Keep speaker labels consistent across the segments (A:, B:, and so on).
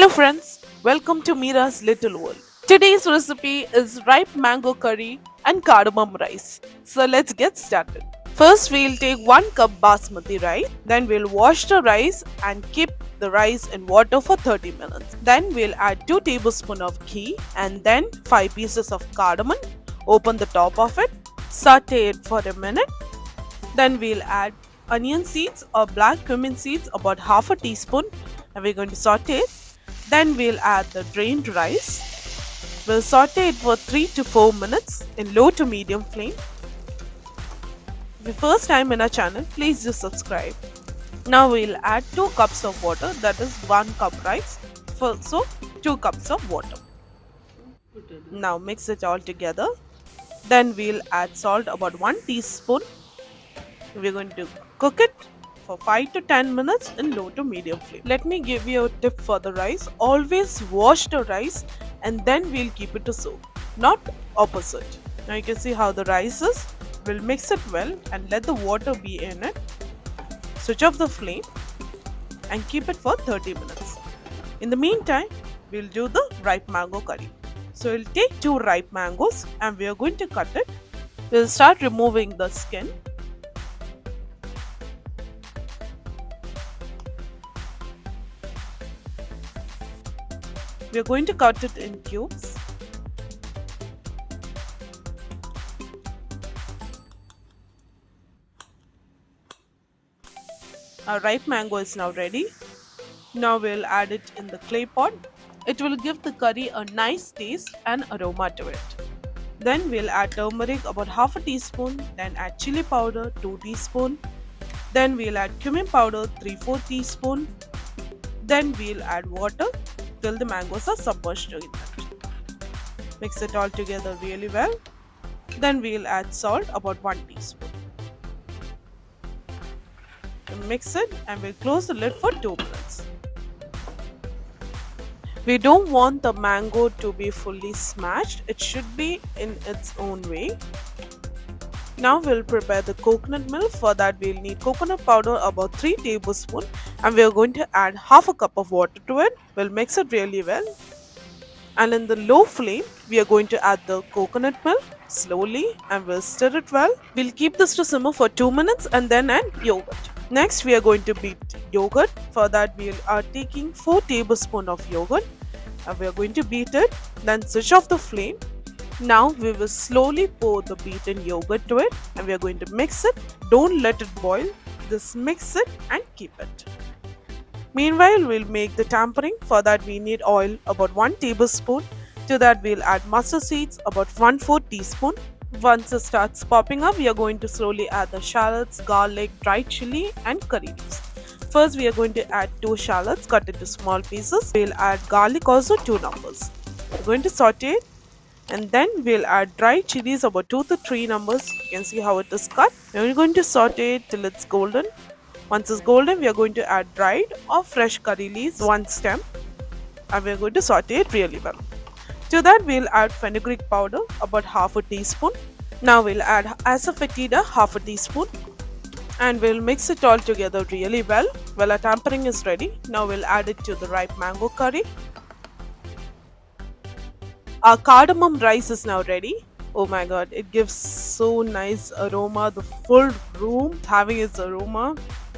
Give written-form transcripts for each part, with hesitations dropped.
A: Hello friends, welcome to Mira's Little World. Today's recipe is ripe mango curry and cardamom rice. So let's get started. First we'll take 1 cup basmati rice, then we'll wash the rice and keep the rice in water for 30 minutes. Then we'll add 2 tablespoons of ghee and then 5 pieces of cardamom. Open the top of it, saute it for a minute. Then we'll add onion seeds or black cumin seeds, about half a teaspoon, and we're going to saute it. Then we'll add the drained rice. We'll saute it for 3 to 4 minutes in low to medium flame. If you're first time in our channel, please do subscribe. Now we'll add 2 cups of water, that is 1 cup rice, so 2 cups of water. Now mix it all together. Then we'll add salt, about 1 teaspoon. We're going to cook it for 5 to 10 minutes in low to medium flame. Let me give you a tip for the rice. Always wash the rice and then we'll keep it to soak, not opposite. Now you can see how the rice is. We'll mix it well and let the water be in it. Switch off the flame and keep it for 30 minutes. In the meantime, we'll do the ripe mango curry. So we'll take 2 ripe mangoes and we are going to cut it. We'll start removing the skin. We are going to cut it in cubes. Our ripe mango is now ready. Now we'll add it in the clay pot. It will give the curry a nice taste and aroma to it. Then we'll add turmeric, about half a teaspoon. Then add chili powder, 2 teaspoons. Then we'll add cumin powder, 3/4 teaspoon. Then we'll add water till the mangoes are submerged in it. Mix it all together really well. Then we'll add salt, about 1 teaspoon. Mix it and we'll close the lid for 2 minutes. We don't want the mango to be fully smashed. It should be in its own way. Now we'll prepare the coconut milk. For that we'll need coconut powder, about 3 tablespoons, and we are going to add half a cup of water to it. We'll mix it really well. And in the low flame, we are going to add the coconut milk slowly and we'll stir it well. We'll keep this to simmer for 2 minutes and then add yogurt. Next we are going to beat yogurt. For that we are taking 4 tablespoons of yogurt and we are going to beat it. Then switch off the flame. Now we will slowly pour the beaten yogurt to it and we are going to mix it. Don't let it boil. Just mix it and keep it. Meanwhile, we'll make the tempering. For that we need oil, about 1 tablespoon. To that we'll add mustard seeds, about 1/4 teaspoon. Once it starts popping up, we are going to slowly add the shallots, garlic, dried chili and curry leaves. First we are going to add 2 shallots cut into small pieces. We'll add garlic also, 2 numbers. We're going to saute it and then we'll add dried chilies, about 2 to 3 numbers. You can see how it is cut. We're going to saute it till it's golden. Once it's golden, we are going to add dried or fresh curry leaves, 1 stem, and we are going to saute it really well. To that we'll add fenugreek powder, about half a teaspoon. Now we'll add Asafetida, half a teaspoon, and we'll mix it all together really well. Well, our tempering is ready. Now we'll add it to the ripe mango curry. Our cardamom rice is now ready. Oh my god, it gives so nice aroma. The full room having its aroma.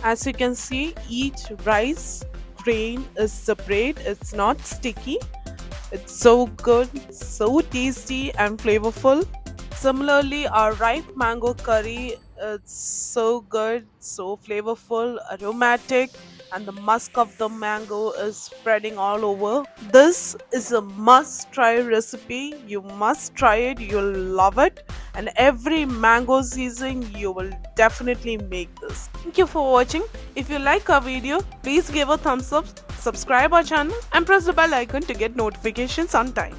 A: As you can see, each rice grain is separate. It's not sticky. It's so good, so tasty and flavorful. Similarly, our ripe mango curry, it's so good, so flavorful, aromatic, and the musk of the mango is spreading all over. This is a must try recipe. You must try it, you'll love it, and every mango season you will definitely make this. Thank you for watching. If you like our video, please give a thumbs up, subscribe our channel and press the bell icon to get notifications on time.